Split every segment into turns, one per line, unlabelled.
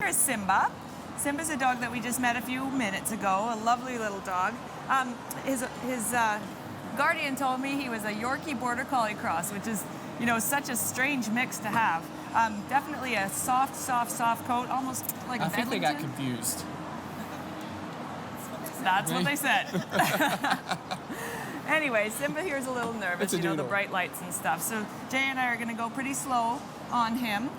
is Simba. Simba's a dog that we just met a few minutes ago, a lovely little dog. His guardian told me he was a Yorkie Border Collie cross, which is, you know, such a strange mix to have. Definitely a soft coat, almost like a Bedlington.
I think they got confused.
That's what they said. Anyway, Simba here is a little nervous, you know, the bright lights and stuff. So Jay and I are going to go pretty slow on him.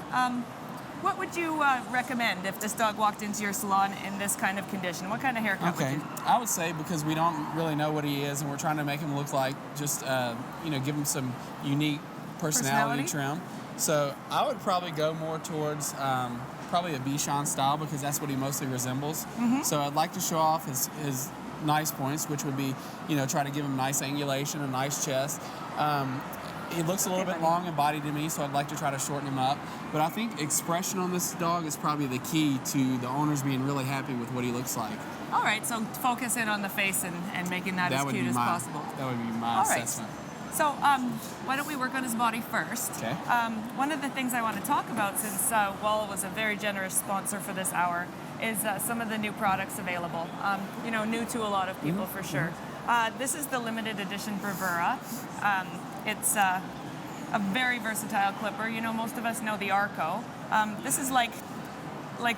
What would you recommend if this dog walked into your salon in this kind of condition? What kind of haircut would you?
I would say, because we don't really know what he is and we're trying to make him look like just, you know, give him some unique personality trim. So I would probably go more towards probably a Bichon style, because that's what he mostly resembles. So I'd like to show off his nice points, which would be, you know, try to give him nice angulation, a nice chest. He looks a little bit long in body to me, so I'd like to try to shorten him up. But I think expression on this dog is probably the key to the owners being really happy with what he looks like.
All right, so focus in on the face and making that as cute as possible.
That would be my assessment.
So why don't we work on his body first?
Okay.
One of the things I want to talk about, since Wall was a very generous sponsor for this hour, is some of the new products available. You know, new to a lot of people for sure. This is the limited edition Bravura. It's a very versatile clipper. You know, most of us know the Arco. This is like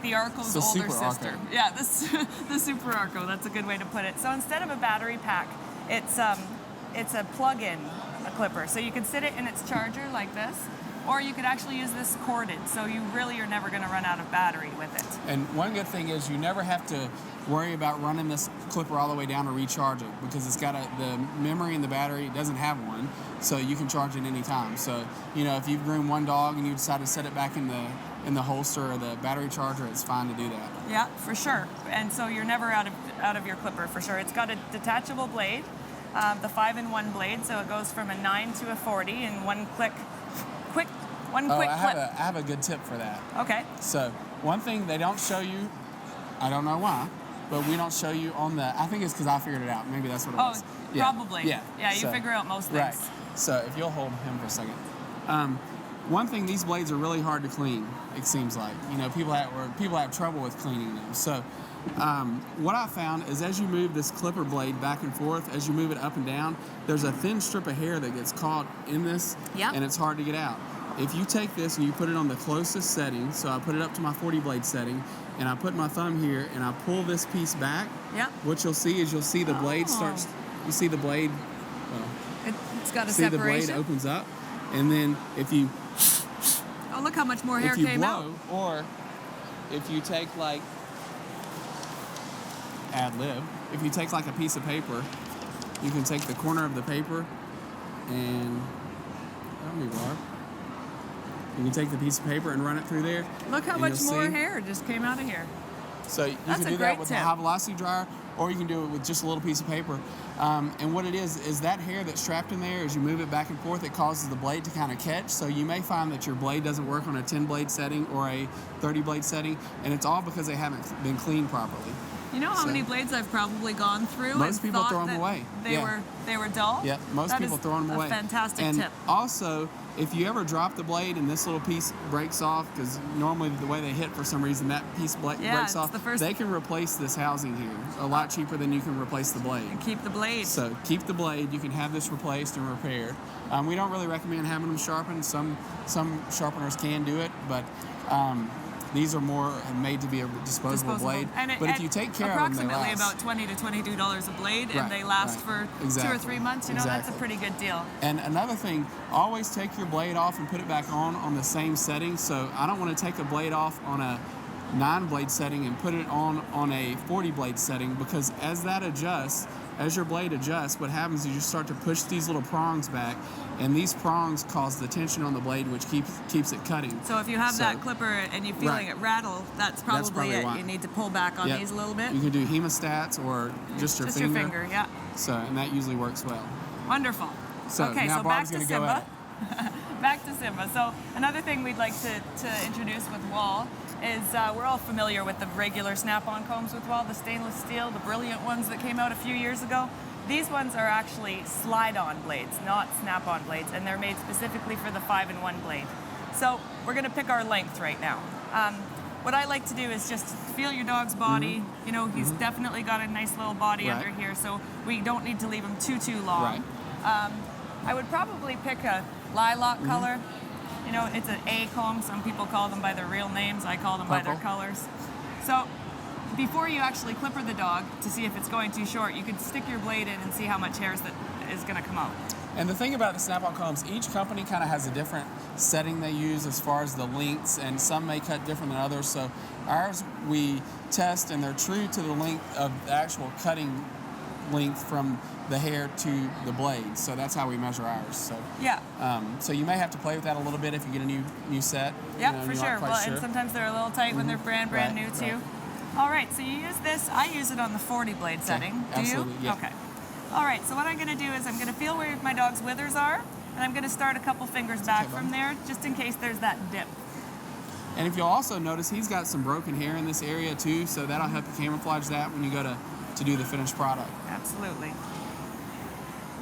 the Arco's older sister.
Arco.
Yeah, the Super Arco. That's a good way to put it. So instead of a battery pack, it's a plug-in clipper. So you can sit it in its charger like this, or you could actually use this corded. So you really are never going to run out of battery with it.
And one good thing is you never have to worry about running this clipper all the way down to recharge it, because it's got the memory and the battery. It doesn't have one, so you can charge it any time. So, you know, if you've groomed one dog and you decide to set it back in the holster or the battery charger, it's fine to do that.
Yeah, for sure. And so you're never out of your clipper for sure. It's got a detachable blade, the 5-in-1 blade, so it goes from a 9 to a 40 in one quick clip.
I have a good tip for that.
Okay.
So one thing they don't show you, I don't know why, but we don't show you on the, I think it's because I figured it out. Maybe that's what it was.
Probably.
Yeah,
you figure out most things.
Right. So if you'll hold him for a second. One thing, these blades are really hard to clean, it seems like. You know, people have trouble with cleaning them. So what I found is, as you move this clipper blade back and forth, as you move it up and down, there's a thin strip of hair that gets caught in this, and it's hard to get out. If you take this and you put it on the closest setting, so I put it up to my 40 blade setting, and I put my thumb here and I pull this piece back, what you'll see is the blade starts, you see the blade,
it's got a
see
separation.
The blade opens up, and then if you,
look how much more hair came out.
Or if you take like, ad lib, if you take like a piece of paper, you can take the corner of the paper and, help me, Barb. You can take the piece of paper and run it through there.
Look how much more hair just came out of here.
So you can do that with a high velocity dryer, or you can do it with just a little piece of paper. And what it is that hair that's trapped in there, as you move it back and forth, it causes the blade to kind of catch. So you may find that your blade doesn't work on a 10 blade setting or a 30 blade setting, and it's all because they haven't been cleaned properly.
You know how many blades I've probably gone through?
Most people throw them away.
They were dull?
Yeah, most people throw them away.
Fantastic tip.
Also, if you ever drop the blade and this little piece breaks off, because normally the way they hit, for some reason, that piece breaks off, they can replace this housing here a lot cheaper than you can replace the blade.
And keep the blade.
So keep the blade. You can have this replaced and repaired. We don't really recommend having them sharpened. Some sharpeners can do it, but these are more made to be a disposable blade. But if you take care of them, they last.
Approximately about $20 to $22 a blade, and they last for 2 or 3 months. You know, that's a pretty good deal.
And another thing, always take your blade off and put it back on the same setting. So I don't want to take a blade off on a 9 blade setting and put it on a 40 blade setting, because as that adjusts, as your blade adjusts, what happens is you start to push these little prongs back, and these prongs cause the tension on the blade, which keeps it cutting.
So if you have that clipper and you're feeling it rattle, that's probably it. You need to pull back on these a little bit.
You can do hemostats or just your finger.
Your finger, yeah.
So, and that usually works well.
Wonderful.
So
okay,
now
so
Barb's
back to Simba. Back to Simba. So another thing we'd like to introduce with Wall is we're all familiar with the regular snap-on combs with Wall, the stainless steel, the brilliant ones that came out a few years ago. These ones are actually slide-on blades, not snap-on blades, and they're made specifically for the 5-in-1 blade. So we're going to pick our length right now. what I like to do is just feel your dog's body. You know, he's definitely got a nice little body under here, so we don't need to leave him too long.
Right.
I would probably pick a lilac color. You know, it's an A comb. Some people call them by their real names. I call them by their colors. So before you actually clipper the dog to see if it's going too short, you could stick your blade in and see how much hair is going to come out.
And the thing about the snap-on combs, each company kind of has a different setting they use as far as the lengths, and some may cut different than others. So ours, we test, and they're true to the length of the actual cutting length from the hair to the blade. So that's how we measure ours. So
yeah.
So you may have to play with that a little bit if you get a new set.
Yeah,
you know,
for sure. Well, and sometimes they're a little tight when they're brand new too.
Right.
All right, so you use this. I use it on the 40 blade setting. Do
absolutely,
you?
Yeah.
Okay. All right, so what I'm going to do is I'm going to feel where my dog's withers are, and I'm going to start a couple fingers back from there, just in case there's that dip.
And if you'll also notice, he's got some broken hair in this area too, so that'll help you camouflage that when you go to do the finished product.
Absolutely.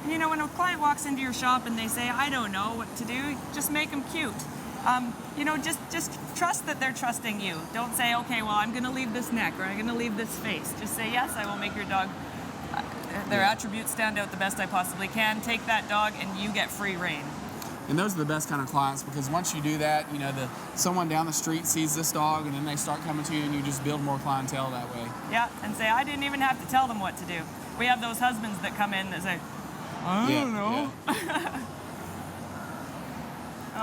And you know, when a client walks into your shop and they say, I don't know what to do, just make them cute. You know, just trust that they're trusting you. Don't say, okay, well, I'm going to leave this neck or I'm going to leave this face. Just say, yes, I will make your dog, their attributes stand out the best I possibly can. Take that dog and you get free reign.
And those are the best kind of clients, because once you do that, you know, someone down the street sees this dog and then they start coming to you, and you just build more clientele that way.
Yeah, and say, I didn't even have to tell them what to do. We have those husbands that come in that say, I don't know.
Yeah.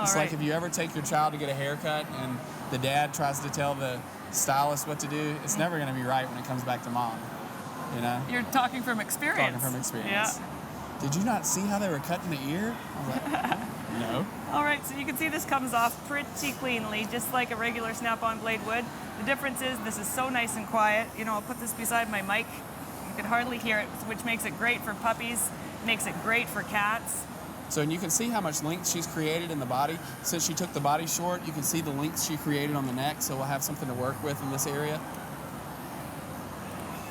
It's like if you ever take your child to get a haircut and the dad tries to tell the stylist what to do, it's never going to be right when it comes back to mom. You know?
You're talking from experience.
Talking from experience.
Yeah.
Did you not see how they were cutting the ear? I was like, no.
All right, so you can see this comes off pretty cleanly, just like a regular snap-on blade would. The difference is this is so nice and quiet. You know, I'll put this beside my mic. You can hardly hear it, which makes it great for puppies, makes it great for cats.
So, and you can see how much length she's created in the body. Since she took the body short, you can see the length she created on the neck, so we'll have something to work with in this area.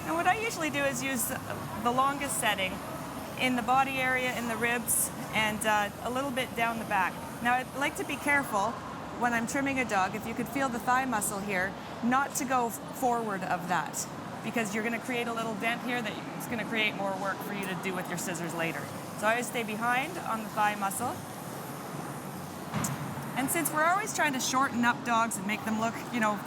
And what I usually do is use the longest setting in the body area, in the ribs, and a little bit down the back. Now, I'd like to be careful when I'm trimming a dog, if you could feel the thigh muscle here, not to go forward of that, because you're going to create a little dent here that is going to create more work for you to do with your scissors later. So I always stay behind on the thigh muscle. And since we're always trying to shorten up dogs and make them look, you know,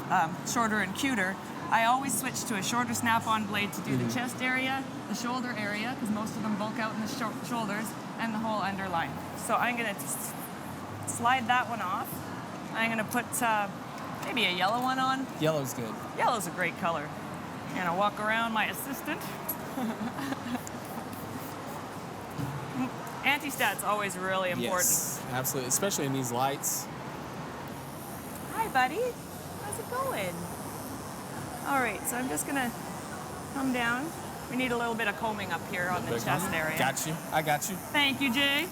shorter and cuter, I always switch to a shorter snap-on blade to do the chest area, the shoulder area, because most of them bulk out in the shoulders, and the whole underline. So I'm going to slide that one off. I'm going to put maybe a yellow one on.
Yellow's good.
Yellow's a great color. I'm going to walk around my assistant. Anti-stat's always really important.
Yes, absolutely, especially in these lights.
Hi, buddy. How's it going? All right, so I'm just gonna come down. We need a little bit of combing up here on the chest area.
Got you. I got you.
Thank you, Jay.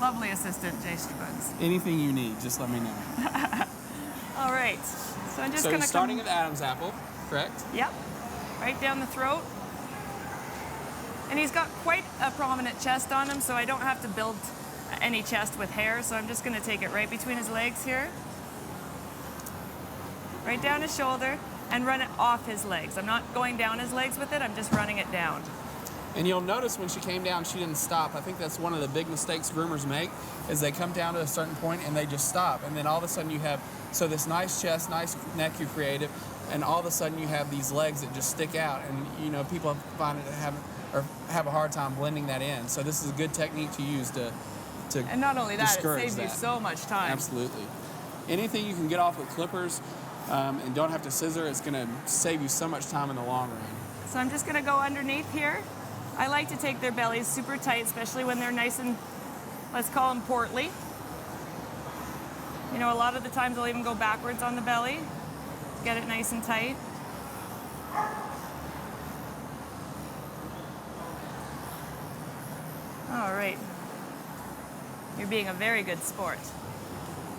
Lovely assistant, Jay Scruggs.
Anything you need, just let me know.
All right, so I'm just
so
gonna
you're starting at Adam's apple, correct?
Yep, right down the throat. And he's got quite a prominent chest on him, so I don't have to build any chest with hair, so I'm just gonna take it right between his legs here. Right down his shoulder, and run it off his legs. I'm not going down his legs with it, I'm just running it down.
And you'll notice when she came down, she didn't stop. I think that's one of the big mistakes groomers make, is they come down to a certain point and they just stop. And then all of a sudden you have, so this nice chest, nice neck you created, and all of a sudden you have these legs that just stick out. And you know, people find it have a hard time blending that in. So this is a good technique to use to
and not only that, it saves
that.
you so much time.
Absolutely. Anything you can get off with clippers and don't have to scissor, it's going to save you so much time in the long run.
So I'm just going to go underneath here. I like to take their bellies super tight, especially when they're nice and, let's call them portly. You know, a lot of the times I'll even go backwards on the belly, get it nice and tight. All right. You're being a very good sport.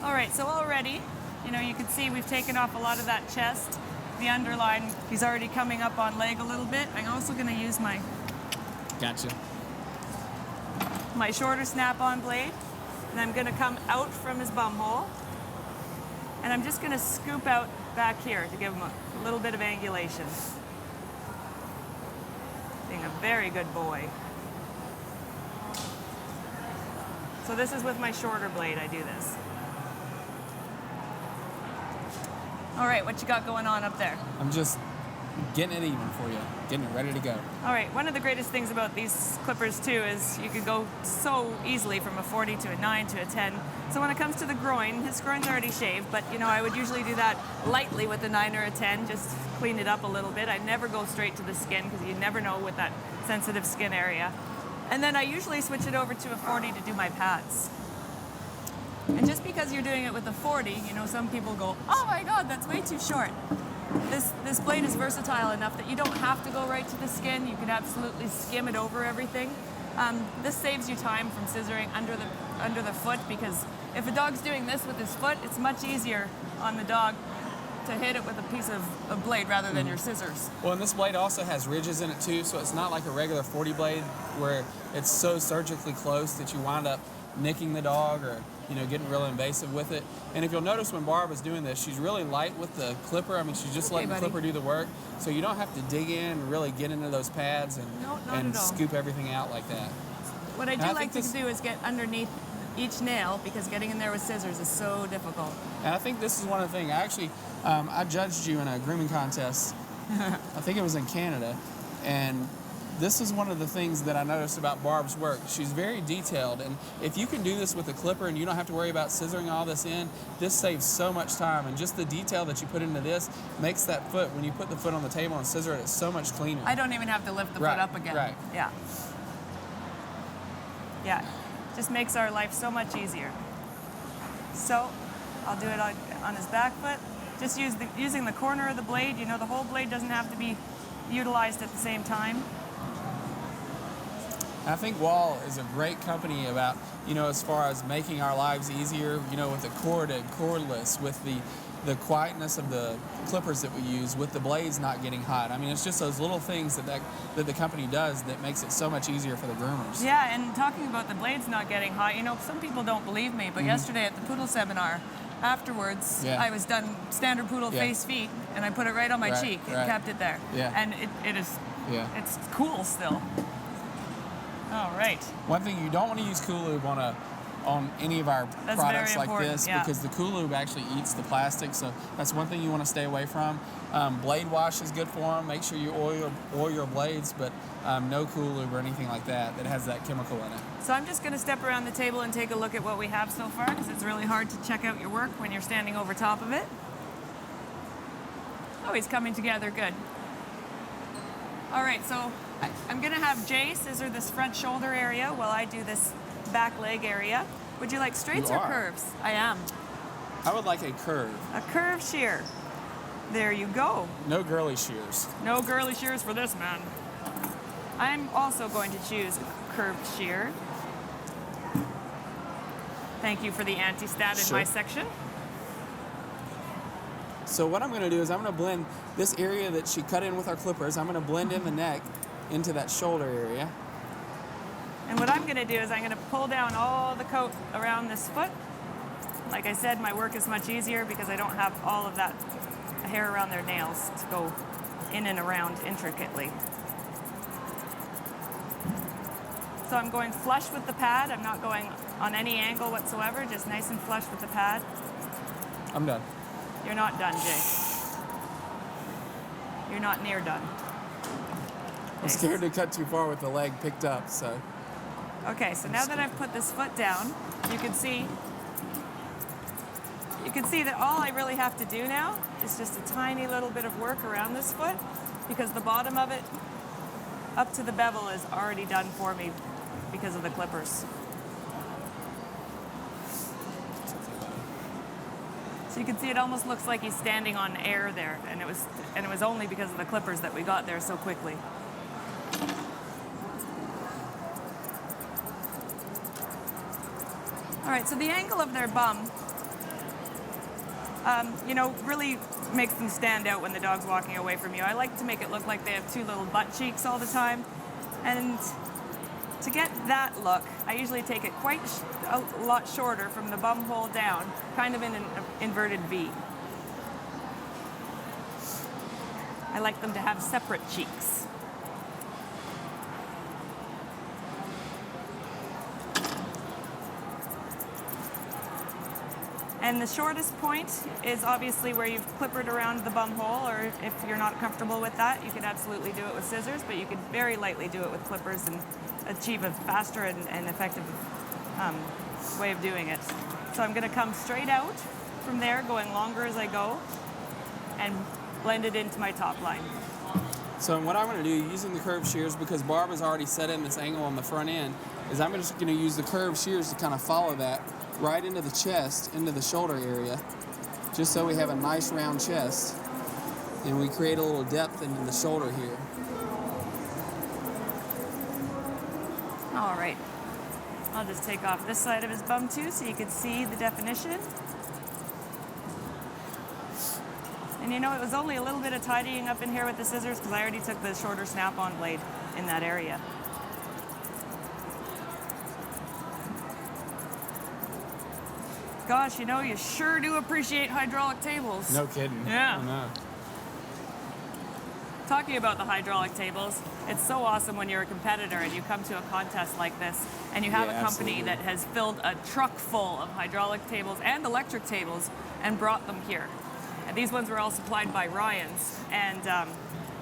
All right, so already, you know, you can see we've taken off a lot of that chest. The underline, he's already coming up on leg a little bit. I'm also going to use my
Gotcha.
shorter snap-on blade, and I'm going to come out from his bum hole. And I'm just going to scoop out back here to give him a little bit of angulation. Being a very good boy. So this is with my shorter blade I do this. All right, what you got going on up there?
I'm just getting it even for you, getting it ready to go.
All right, one of the greatest things about these clippers too is you could go so easily from a 40 to a 9 to a 10. So when it comes to the groin, his groin's already shaved, but I would usually do that lightly with a 9 or a 10, just clean it up a little bit. I never go straight to the skin because you never know with that sensitive skin area. And then I usually switch it over to a 40 to do my pads. And just because you're doing it with a 40, some people go, oh my God, that's way too short. This blade is versatile enough that you don't have to go right to the skin. You can absolutely skim it over everything. This saves you time from scissoring under the foot, because if a dog's doing this with his foot, it's much easier on the dog to hit it with a piece of blade rather than your scissors.
Well, and this blade also has ridges in it too, so it's not like a regular 40 blade where it's so surgically close that you wind up nicking the dog or getting really invasive with it. And if you'll notice when Barb is doing this, she's really light with the clipper. I mean, she's just letting the clipper do the work, so you don't have to dig in and really get into those pads and scoop everything out like that.
What I do like to do is get underneath each nail, because getting in there with scissors is so difficult.
And I think this is one of the things. I judged you in a grooming contest. I think it was in Canada, and this is one of the things that I noticed about Barb's work. She's very detailed, and if you can do this with a clipper and you don't have to worry about scissoring all this in, this saves so much time. And just the detail that you put into this makes that foot, when you put the foot on the table and scissor it, it's so much cleaner.
I don't even have to lift the foot up again.
Right.
Yeah. Yeah. Just makes our life so much easier. So I'll do it on his back foot. Just using the corner of the blade. The whole blade doesn't have to be utilized at the same time.
I think Wall is a great company about, as far as making our lives easier, with the corded, cordless, with the quietness of the clippers that we use, with the blades not getting hot. I mean, it's just those little things that the company does that makes it so much easier for the groomers.
Yeah, and talking about the blades not getting hot, some people don't believe me, but yesterday at the poodle seminar, afterwards, I was done standard poodle face feet, and I put it right on my cheek and kept it there.
Yeah.
And it's cool still. All right.
One thing, you don't want to use Cool Lube on any of our products like this, because the Cool Lube actually eats the plastic, so that's one thing you want to stay away from. Blade wash is good for them. Make sure you oil your blades, but no Cool Lube or anything like that has that chemical in it.
So I'm just going to step around the table and take a look at what we have so far, because it's really hard to check out your work when you're standing over top of it. Oh, he's coming together good. All right, so I'm going to have Jay scissor this front shoulder area while I do this back leg area. Would you like straights or curves? I am.
I would like a curve.
A curve shear. There you go.
No girly shears.
No girly shears for this man. I'm also going to choose a curved shear. Thank you for the anti-stat in my section.
So what I'm going to do is I'm going to blend this area that she cut in with our clippers. I'm going to blend in the neck into that shoulder area.
And what I'm going to do is I'm going to pull down all the coat around this foot. Like I said, my work is much easier because I don't have all of that hair around their nails to go in and around intricately. So I'm going flush with the pad. I'm not going on any angle whatsoever, just nice and flush with the pad.
I'm done.
You're not done, Jay. You're not near done.
I'm scared to cut too far with the leg picked up, so.
Okay, so now that I've put this foot down, you can see that all I really have to do now is just a tiny little bit of work around this foot, because the bottom of it up to the bevel is already done for me because of the clippers. So you can see it almost looks like he's standing on air there, and it was only because of the clippers that we got there so quickly. All right, so the angle of their bum, really makes them stand out when the dog's walking away from you. I like to make it look like they have two little butt cheeks all the time. And to get that look, I usually take it quite a lot shorter from the bum hole down, kind of in an inverted V. I like them to have separate cheeks. And the shortest point is obviously where you've clippered around the bum hole, or if you're not comfortable with that, you could absolutely do it with scissors, but you could very lightly do it with clippers and achieve a faster and effective way of doing it. So I'm gonna come straight out from there, going longer as I go, and blend it into my top line.
So what I'm going to do, using the curved shears, because Barb has already set in this angle on the front end, is I'm just going to use the curved shears to kind of follow that right into the chest, into the shoulder area, just so we have a nice round chest, and we create a little depth into the shoulder here.
All right, I'll just take off this side of his bum too so you can see the definition. And you know, it was only a little bit of tidying up in here with the scissors because I already took the shorter snap-on blade in that area. Gosh, you know, you sure do appreciate hydraulic tables.
No kidding.
Yeah.
I know.
Talking about the hydraulic tables, it's so awesome when you're a competitor and you come to a contest like this and you have a company
absolutely.
that has filled a truck full of hydraulic tables and electric tables and brought them here. And these ones were all supplied by Ryan's. And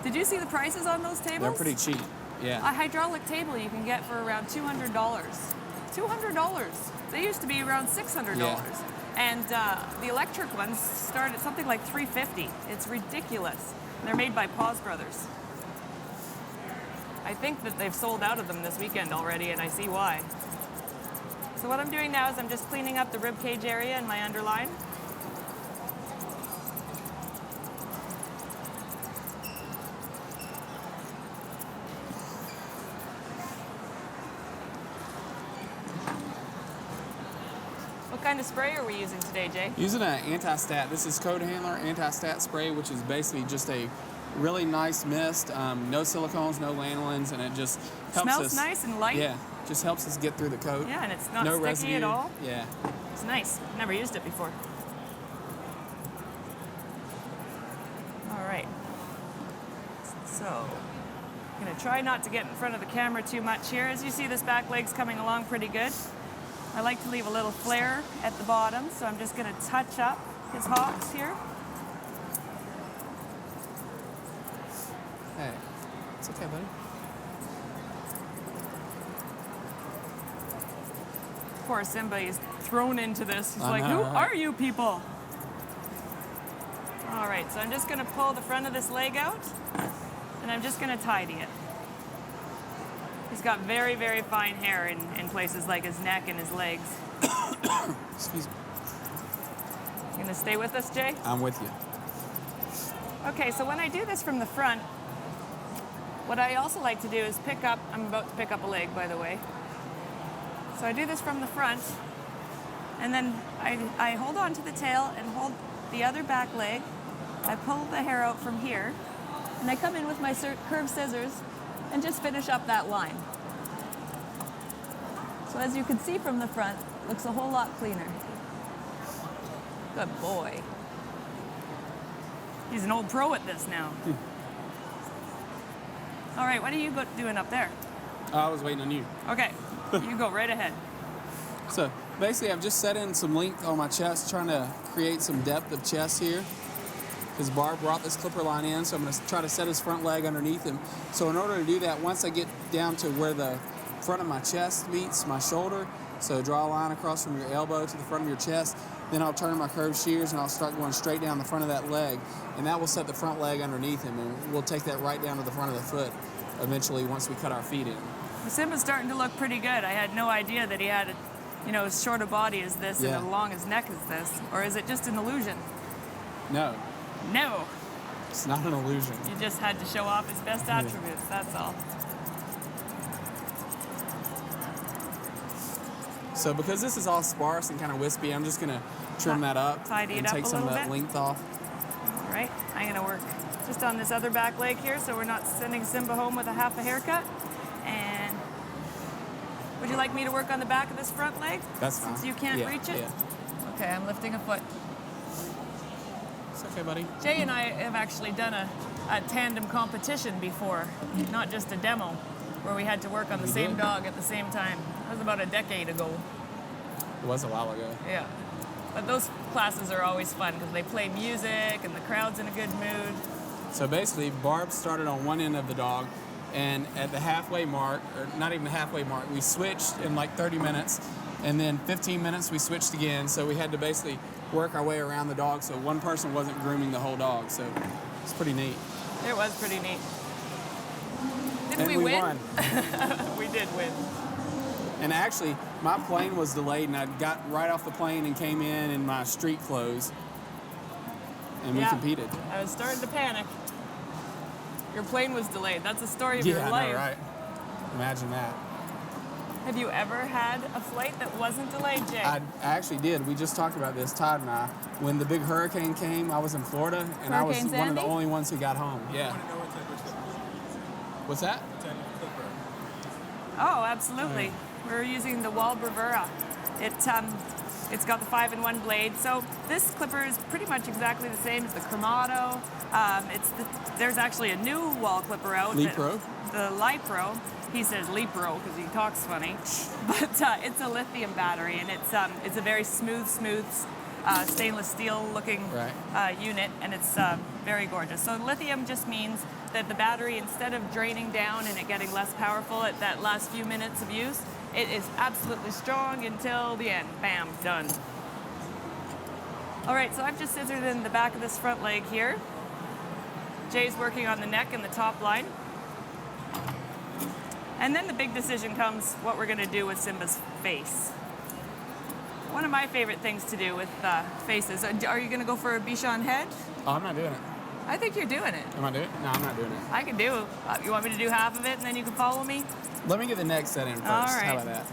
did you see the prices on those tables?
They're pretty cheap. Yeah.
A hydraulic table you can get for around $200. $200. They used to be around $600.
Yeah.
And the electric ones start at something like $350. It's ridiculous. And they're made by Paws Brothers. I think that they've sold out of them this weekend already, and I see why. So what I'm doing now is I'm just cleaning up the rib cage area and my underline. What kind of spray are we using today, Jay?
Using an anti-stat. This is Code Handler anti-stat spray, which is basically just a really nice mist. No silicones, no lanolins, and it just helps
Smells
us.
nice and light.
Yeah, just helps us get through the coat.
Yeah, and it's not
no
sticky
residue
at all.
Yeah.
It's nice. Never used it before. All right. So, I'm gonna try not to get in front of the camera too much here. As you see, this back leg's coming along pretty good. I like to leave a little flare at the bottom, so I'm just gonna touch up his hocks here.
Hey, it's okay, buddy.
Poor Simba, he's thrown into this. He's
I
like,
know,
who
right?
are you people? All right, so I'm just gonna pull the front of this leg out, and I'm just gonna tidy it. He's got very, very fine hair in places like his neck and his legs.
Excuse me.
You gonna stay with us, Jay?
I'm with you.
Okay, so when I do this from the front, what I also like to do is pick up, I'm about to pick up a leg, by the way. So I do this from the front, and then I hold on to the tail and hold the other back leg. I pull the hair out from here, and I come in with my curved scissors and just finish up that line. So as you can see from the front, it looks a whole lot cleaner. Good boy. He's an old pro at this now. All right, what are you doing up there?
I was waiting on you.
Okay, you go right ahead.
So basically, I've just set in some length on my chest, trying to create some depth of chest here. Because Barb brought this clipper line in, so I'm going to try to set his front leg underneath him. So in order to do that, once I get down to where the front of my chest meets my shoulder, so draw a line across from your elbow to the front of your chest, then I'll turn my curved shears and I'll start going straight down the front of that leg, and that will set the front leg underneath him, and we'll take that right down to the front of the foot eventually once we cut our feet in.
Simba's starting to look pretty good. I had no idea that he had, as short a body as this and
Yeah.
as long as neck as this. Or is it just an illusion?
No,
No,
it's not an illusion.
you just had to show off his best attributes, that's all.
So because this is all sparse and kind of wispy, I'm just going to trim that up
Tidy it
and
up
take
a
some of
little
that
bit.
length off.
All right, I'm gonna work just on this other back leg here so we're not sending Simba home with a half a haircut. And Would you like me to work on the back of this front leg?
That's fine.
Since you can't reach it?
Yeah.
Okay, I'm lifting a foot.
It's okay, buddy.
Jay and I have actually done a tandem competition before, not just a demo, where we had to work on the same dog at the same time. That was about a decade ago.
It was a while ago.
Yeah. But those classes are always fun because they play music and the crowd's in a good mood.
So basically, Barb started on one end of the dog, and at the halfway mark, or not even the halfway mark, we switched in like 30 minutes, and then 15 minutes we switched again. So we had to basically work our way around the dog so one person wasn't grooming the whole dog. So it's pretty neat.
It was pretty neat. Didn't we
win?
Won. We did win.
And actually, my plane was delayed, and I got right off the plane and came in my street clothes, and we competed.
I was starting to panic. Your plane was delayed. That's the story of your life.
Yeah, I know, right? Imagine that.
Have you ever had a flight that wasn't delayed, Jay?
I actually did. We just talked about this, Todd and I. When the big hurricane came, I was in Florida, and I was one of the only ones who got home. Yeah. What's that?
Oh, absolutely. We're using the Wall Bravura. It's got the 5-in-1 blade. So this clipper is pretty much exactly the same as the Cremato. There's actually a new wall clipper out.
Lipro?
The Lipro. He says Lipro because he talks funny. But it's a lithium battery, and it's a very smooth stainless steel looking unit, and it's very gorgeous. So lithium just means that the battery, instead of draining down and it getting less powerful at that last few minutes of use, it is absolutely strong until the end. Bam, done. All right, so I've just scissored in the back of this front leg here. Jay's working on the neck and the top line. And then the big decision comes what we're gonna do with Simba's face. One of my favorite things to do with faces. Are you gonna go for a Bichon head?
Oh, I'm not doing it.
I think you're doing it.
Am I doing it? No, I'm not doing it.
I can do. You want me to do half of it and then you can follow me?
Let me get the neck set in first.
All right.
How about that?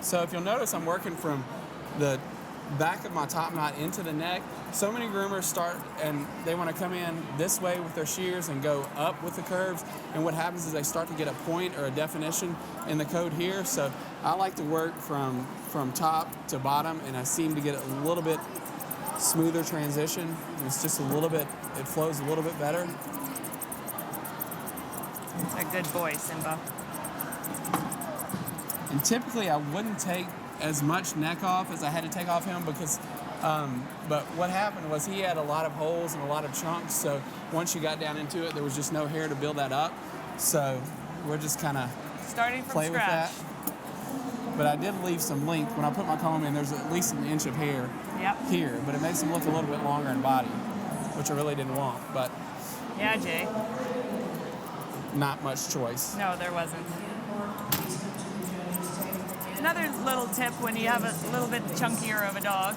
So if you'll notice, I'm working from the back of my top knot into the neck. So many groomers start and they want to come in this way with their shears and go up with the curves. And what happens is they start to get a point or a definition in the coat here. So I like to work from top to bottom, and I seem to get a little bit smoother transition. It's just a little bit, it flows a little bit better.
A good boy, Simba.
And typically I wouldn't take as much neck off as I had to take off him because, but what happened was he had a lot of holes and a lot of chunks. So once you got down into it, there was just no hair to build that up. So we're just kind of
starting from
play
scratch.
with that. But I did leave some length. When I put my comb in, there's at least an inch of hair here, but it makes him look a little bit longer in body, which I really didn't want. But
yeah, Jay.
Not much choice.
No, there wasn't. Another little tip when you have a little bit chunkier of a dog,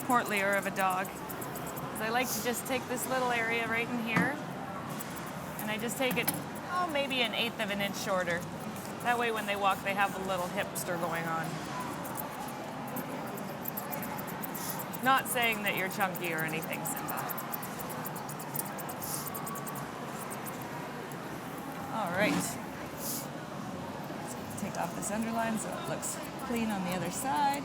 portlier of a dog, is I like to just take this little area right in here, and I just take it, maybe 1/8 of an inch shorter. That way when they walk, they have a little hipster going on. Not saying that you're chunky or anything, Simba. All right. Let's take off this underline so it looks clean on the other side.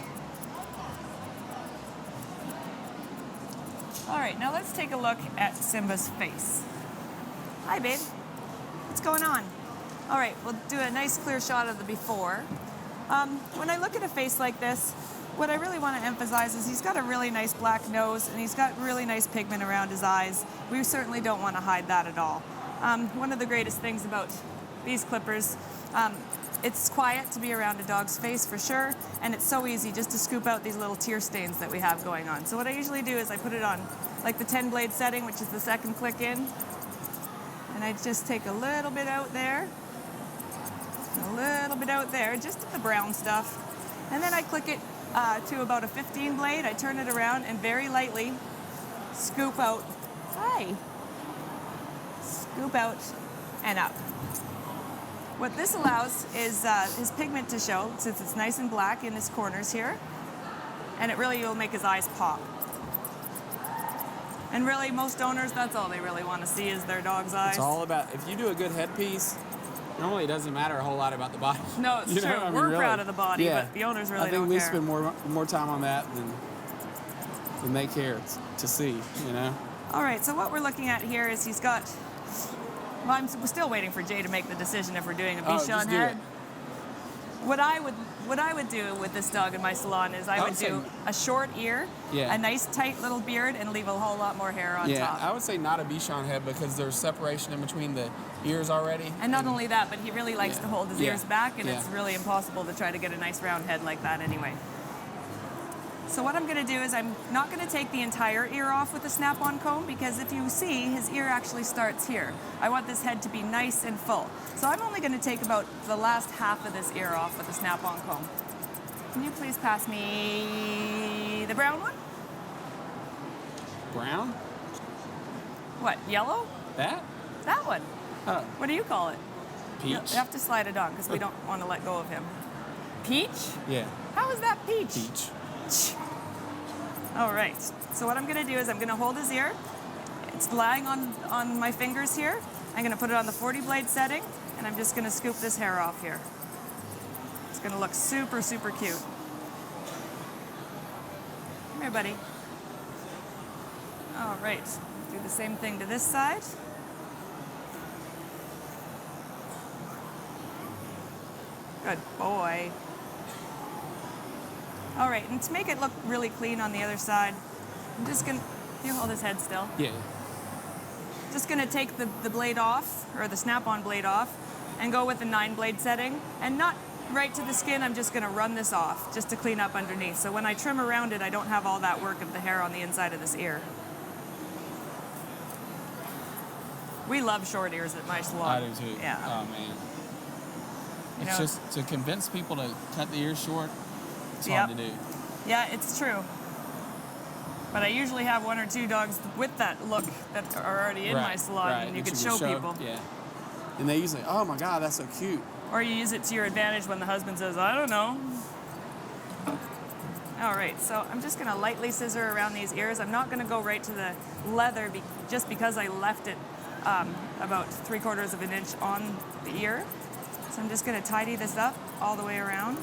All right, now let's take a look at Simba's face. Hi, babe. What's going on? All right, we'll do a nice clear shot of the before. When I look at a face like this, what I really want to emphasize is he's got a really nice black nose and he's got really nice pigment around his eyes. We certainly don't want to hide that at all. One of the greatest things about these clippers, it's quiet to be around a dog's face for sure, and it's so easy just to scoop out these little tear stains that we have going on. So what I usually do is I put it on like the 10 blade setting, which is the second click in, and I just take a little bit out there, a little bit out there, just the brown stuff, and then I click it to about a 15 blade. I turn it around and very lightly scoop out, scoop out and up. What this allows is his pigment to show, since it's nice and black in his corners here, and it really will make his eyes pop. And really, most owners, that's all they really want to see is their dog's eyes.
It's all about, if you do a good headpiece, normally it doesn't matter a whole lot about the body.
No, it's true.
I mean,
We're
really,
proud of the body,
yeah.
but the owners really
I think
don't
we
care.
spend more time on that than they care to see, you know?
All right, so what we're looking at here is he's got, well, I'm still waiting for Jay to make the decision if we're doing a Bichon
just do
head.
it.
What I would do with this dog in my salon is I would do a short ear,
Yeah.
a nice tight little beard, and leave a whole lot more hair on
Yeah,
top.
I would say not a Bichon head because there's separation in between the ears already.
And not only that, but he really likes to hold his
Yeah.
ears back, and it's
Yeah.
really impossible to try to get a nice round head like that anyway. So what I'm going to do is I'm not going to take the entire ear off with the snap-on comb, because if you see, his ear actually starts here. I want this head to be nice and full. So I'm only going to take about the last half of this ear off with the snap-on comb. Can you please pass me the brown one?
Brown?
What, yellow?
That?
That one.
Oh,
What do you call it?
peach?
You have to slide it on because we don't want to let go of him. Peach?
Yeah,
How is that peach?
peach.
All right, so what I'm gonna do is I'm gonna hold his ear. It's lying on my fingers here. I'm gonna put it on the 40 blade setting, and I'm just gonna scoop this hair off here. It's gonna look super, super cute. Come here, buddy. All right, do the same thing to this side. Good boy. All right, and to make it look really clean on the other side, I'm just gonna, you hold his head still.
Yeah.
Just gonna take the blade off, or the snap-on blade off, and go with the 9 blade setting, and not right to the skin. I'm just gonna run this off, just to clean up underneath. So when I trim around it, I don't have all that work of the hair on the inside of this ear. We love short ears at my salon.
I do too.
Yeah.
Oh, man.
You
It's
know-
just to convince people to cut the ears short, it's
Yep.
hard to do.
Yeah, it's true. But I usually have 1 or 2 dogs with that look that are already in my salon, and you
that
can show people.
Yeah. And they usually, oh my God, that's so cute.
Or you use it to your advantage when the husband says, I don't know. All right, so I'm just gonna lightly scissor around these ears. I'm not gonna go right to the leather just because I left it about 3/4 of an inch on the ear. So I'm just gonna tidy this up all the way around.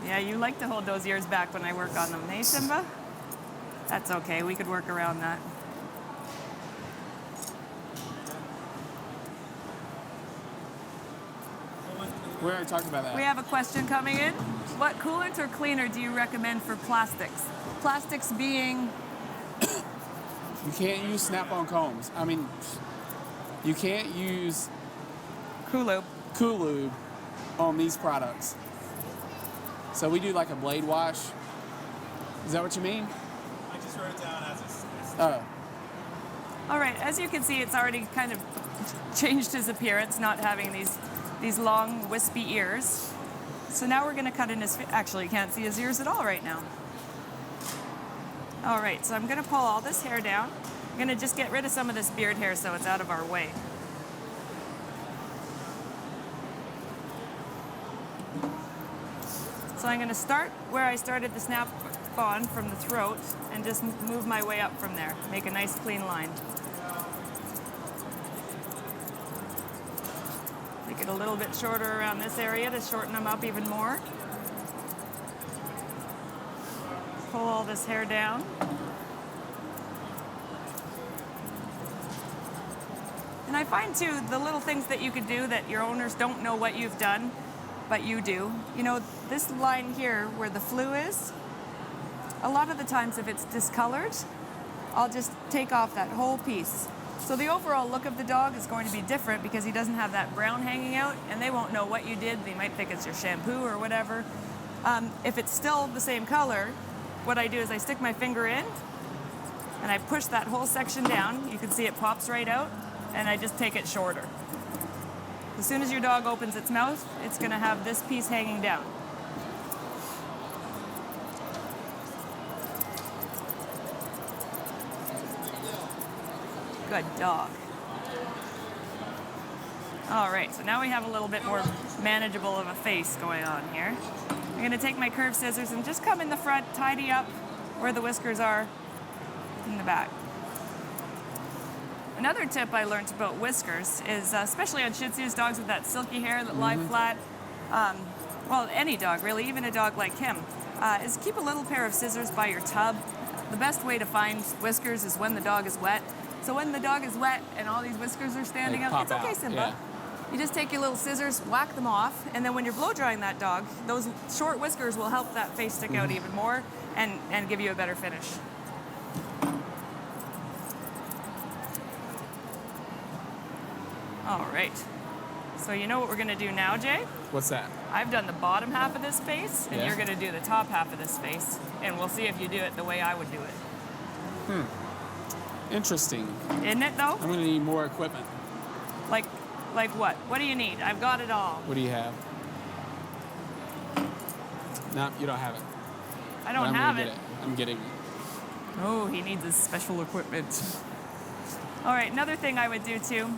Yeah, you like to hold those ears back when I work on them, hey Simba? That's okay, we could work around that.
We already talked about that.
We have a question coming in. What coolant or cleaner do you recommend for plastics? Plastics being,
You can't use snap-on combs. I mean, you can't use
Coolube.
Cool Lube on these products. So we do like a blade wash. Is that what you mean?
I just wrote it down as
Oh,
All right, as you can see, it's already kind of changed his appearance, not having these long, wispy ears. So now we're gonna cut in his, actually you can't see his ears at all right now. All right, so I'm gonna pull all this hair down. I'm gonna just get rid of some of this beard hair so it's out of our way. So I'm gonna start where I started the snap-on from the throat and just move my way up from there. Make a nice clean line. Make it a little bit shorter around this area to shorten them up even more. Pull all this hair down. And I find too, the little things that you could do that your owners don't know what you've done, but you do. You know, this line here where the flue is, a lot of the times if it's discolored, I'll just take off that whole piece. So the overall look of the dog is going to be different because he doesn't have that brown hanging out, and they won't know what you did. They might think it's your shampoo or whatever. If it's still the same color, what I do is I stick my finger in and I push that whole section down. You can see it pops right out, and I just take it shorter. As soon as your dog opens its mouth, it's going to have this piece hanging down. Good dog. All right, so now we have a little bit more manageable of a face going on here. I'm going to take my curved scissors and just come in the front, tidy up where the whiskers are in the back. Another tip I learned about whiskers is, especially on Shih Tzus, dogs with that silky hair that lie flat, well, any dog really, even a dog like him, is keep a little pair of scissors by your tub. The best way to find whiskers is when the dog is wet. So when the dog is wet and all these whiskers are standing up, it's okay, Simba.
Yeah.
You just take your little scissors, whack them off, and then when you're blow drying that dog, those short whiskers will help that face stick out even more and give you a better finish. All right. So you know what we're going to do now, Jay?
What's that?
I've done the bottom half of this face, and you're going to do the top half of this face, and we'll see if you do it the way I would do it.
Interesting.
Isn't it, though?
I'm going to need more equipment.
Like what? What do you need? I've got it all.
What do you have? No, you don't have it.
I don't have it.
I'm getting it.
Oh, he needs his special equipment. All right, another thing I would do too,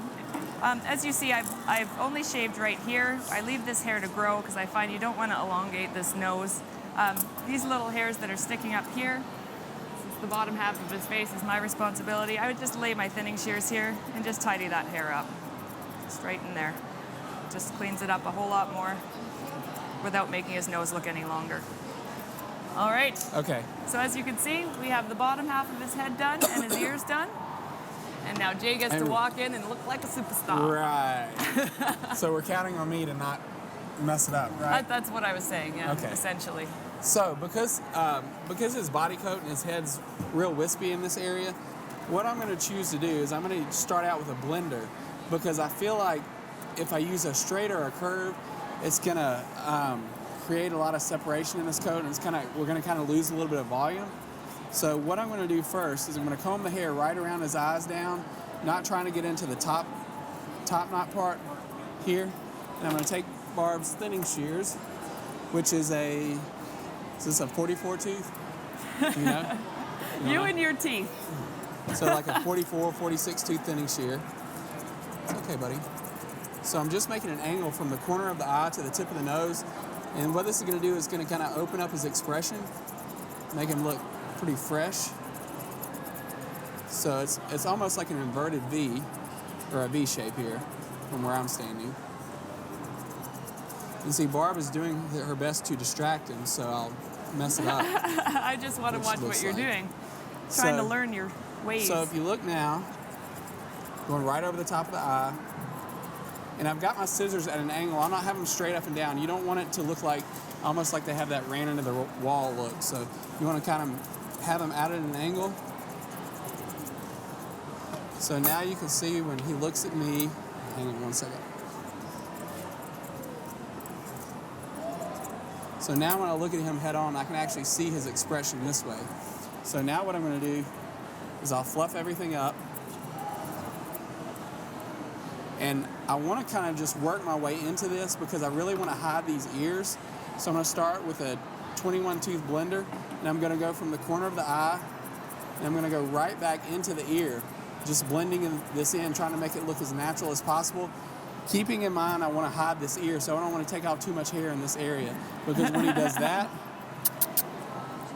as you see, I've only shaved right here. I leave this hair to grow because I find you don't want to elongate this nose. These little hairs that are sticking up here, since the bottom half of his face is my responsibility, I would just lay my thinning shears here and just tidy that hair up. Straight in there. Just cleans it up a whole lot more without making his nose look any longer. All right.
Okay.
So as you can see, we have the bottom half of his head done and his ears done. And now Jay gets to walk in and look like a superstar.
Right. So we're counting on me to not mess it up, right?
That's what I was saying, yeah,
Okay.
essentially.
So because his body coat and his head's real wispy in this area, what I'm going to choose to do is I'm going to start out with a blender, because I feel like if I use a straight or a curve, it's going to create a lot of separation in this coat, and we're going to kind of lose a little bit of volume. So what I'm going to do first is I'm going to comb the hair right around his eyes down, not trying to get into the top knot part here. And I'm going to take Barb's thinning shears, which is is this a 44 tooth? Do you know?
You and your teeth.
So like a 44, 46 tooth thinning shear. It's okay, buddy. So I'm just making an angle from the corner of the eye to the tip of the nose. And what this is going to do is going to kind of open up his expression, make him look pretty fresh. So it's almost like an inverted V, or a V shape here from where I'm standing. You see, Barb is doing her best to distract him, so I'll mess it up.
I just want to watch what you're doing. Trying to learn your ways.
So if you look now, going right over the top of the eye, and I've got my scissors at an angle. I'm not having them straight up and down. You don't want it to look like, almost like they have that ran into the wall look. So you want to kind of have them out at an angle. So now you can see when he looks at me, hang on one second. So now when I look at him head on, I can actually see his expression this way. So now what I'm going to do is I'll fluff everything up. And I want to kind of just work my way into this because I really want to hide these ears. So I'm going to start with a 21 tooth blender, and I'm going to go from the corner of the eye, and I'm going to go right back into the ear, just blending this in, trying to make it look as natural as possible. Keeping in mind I want to hide this ear, so I don't want to take out too much hair in this area, because when he does that,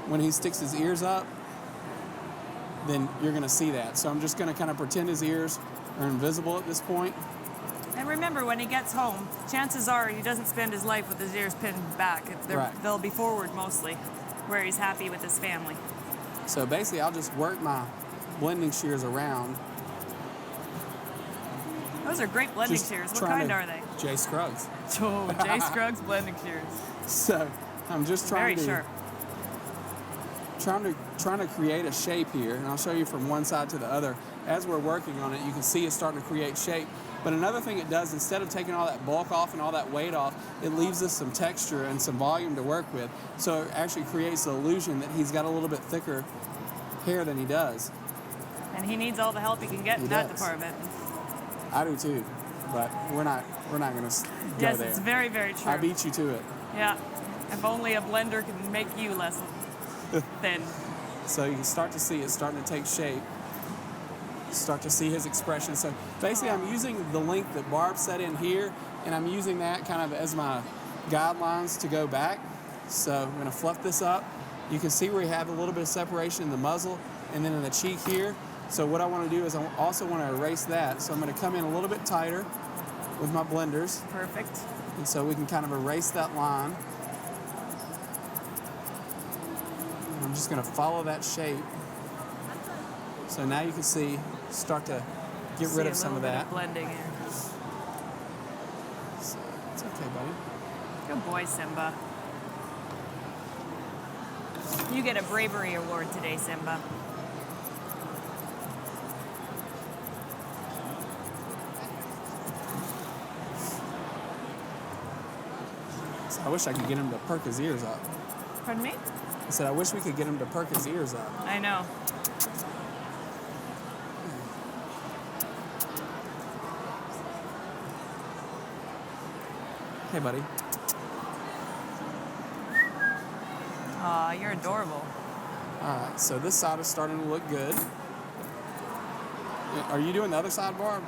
when he sticks his ears up, then you're going to see that. So I'm just going to kind of pretend his ears are invisible at this point.
And remember, when he gets home, chances are he doesn't spend his life with his ears pinned back.
Right.
They'll be forward mostly, where he's happy with his family.
So basically, I'll just work my blending shears around.
Those are great blending shears. What kind are they?
J. Scruggs.
Oh, J. Scruggs blending shears.
So I'm just trying
Very sharp.
trying to create a shape here, and I'll show you from one side to the other. As we're working on it, you can see it's starting to create shape. But another thing it does, instead of taking all that bulk off and all that weight off, it leaves us some texture and some volume to work with. So it actually creates the illusion that he's got a little bit thicker hair than he does.
And he needs all the help he can get in that department.
I do too, but we're not going to go there.
Yes, it's very, very true.
I beat you to it.
Yeah. If only a blender can make you less thin.
So you can start to see it starting to take shape. Start to see his expression. So basically I'm using the length that Barb set in here, and I'm using that kind of as my guidelines to go back. So we're gonna fluff this up. You can see where we have a little bit of separation in the muzzle and then in the cheek here. So what I wanna do is I also wanna erase that. So I'm gonna come in a little bit tighter with my blenders.
Perfect.
And so we can kind of erase that line. And I'm just gonna follow that shape. So now you can see, start to get rid of some of that.
Blending here.
So it's okay, buddy.
Good boy, Simba. You get a bravery award today, Simba.
So I wish I could get him to perk his ears up.
Pardon me?
I said I wish we could get him to perk his ears up.
I know.
Hey, buddy.
Aw, you're adorable.
All right, so this side is starting to look good. Are you doing the other side, Barb?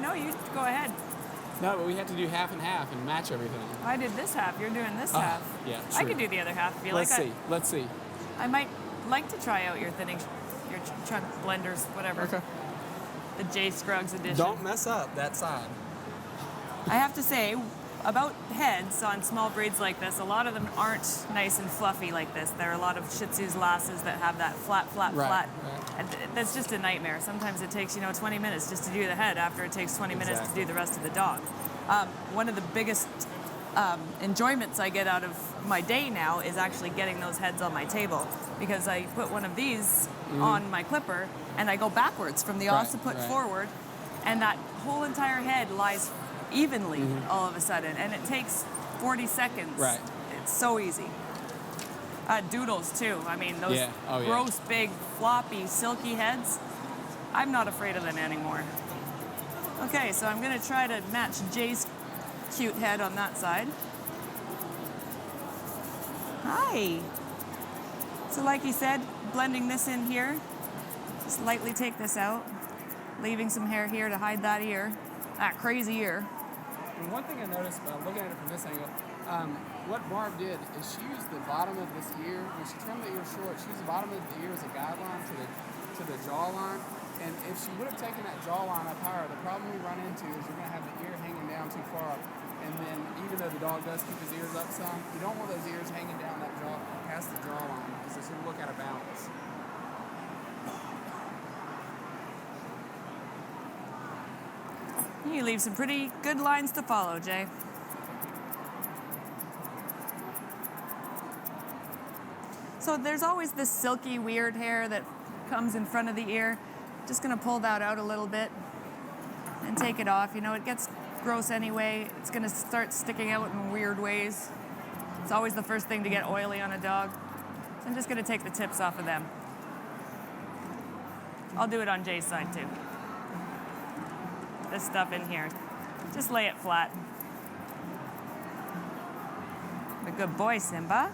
No, you go ahead.
No, but we have to do half and half and match everything.
I did this half. You're doing this half.
Yeah,
I
true.
could do the other half if you
Let's
like.
see. Let's see.
I might like to try out your thinning, your chunk blenders, whatever.
Okay.
The J Scruggs edition.
Don't mess up that side.
I have to say, about heads on small breeds like this, a lot of them aren't nice and fluffy like this. There are a lot of Shih Tzus, Lhasas that have that flat,
Right,
flat.
right.
And that's just a nightmare. Sometimes it takes, 20 minutes just to do the head after it takes 20 minutes to
Exactly.
do the rest of the dog. One of the biggest enjoyments I get out of my day now is actually getting those heads on my table, because I put one of these on my clipper and I go backwards from the
Right,
occiput
right.
forward, and that whole entire head lies evenly all of a sudden, and it takes 40 seconds.
Right.
It's so easy. Doodles too. I mean, those
Yeah. Oh, yeah.
gross, big, floppy, silky heads. I'm not afraid of them anymore. Okay, so I'm gonna try to match Jay's cute head on that side. Hi. So like you said, blending this in here. Just lightly take this out, leaving some hair here to hide that ear, that crazy ear.
And one thing I noticed by looking at it from this angle, what Barb did is she used the bottom of this ear, when she trimmed the ear short, she used the bottom of the ear as a guideline to the jawline. And if she would have taken that jawline up higher, the problem we run into is you're going to have the ear hanging down too far. And then even though the dog does keep his ears up some, you don't want those ears hanging down that jaw, past the jawline, because it's going to look out of balance.
You leave some pretty good lines to follow, Jay. So there's always this silky, weird hair that comes in front of the ear. Just gonna pull that out a little bit and take it off. It gets gross anyway. It's gonna start sticking out in weird ways. It's always the first thing to get oily on a dog. So I'm just gonna take the tips off of them. I'll do it on Jay's side too. This stuff in here. Just lay it flat. A good boy, Simba.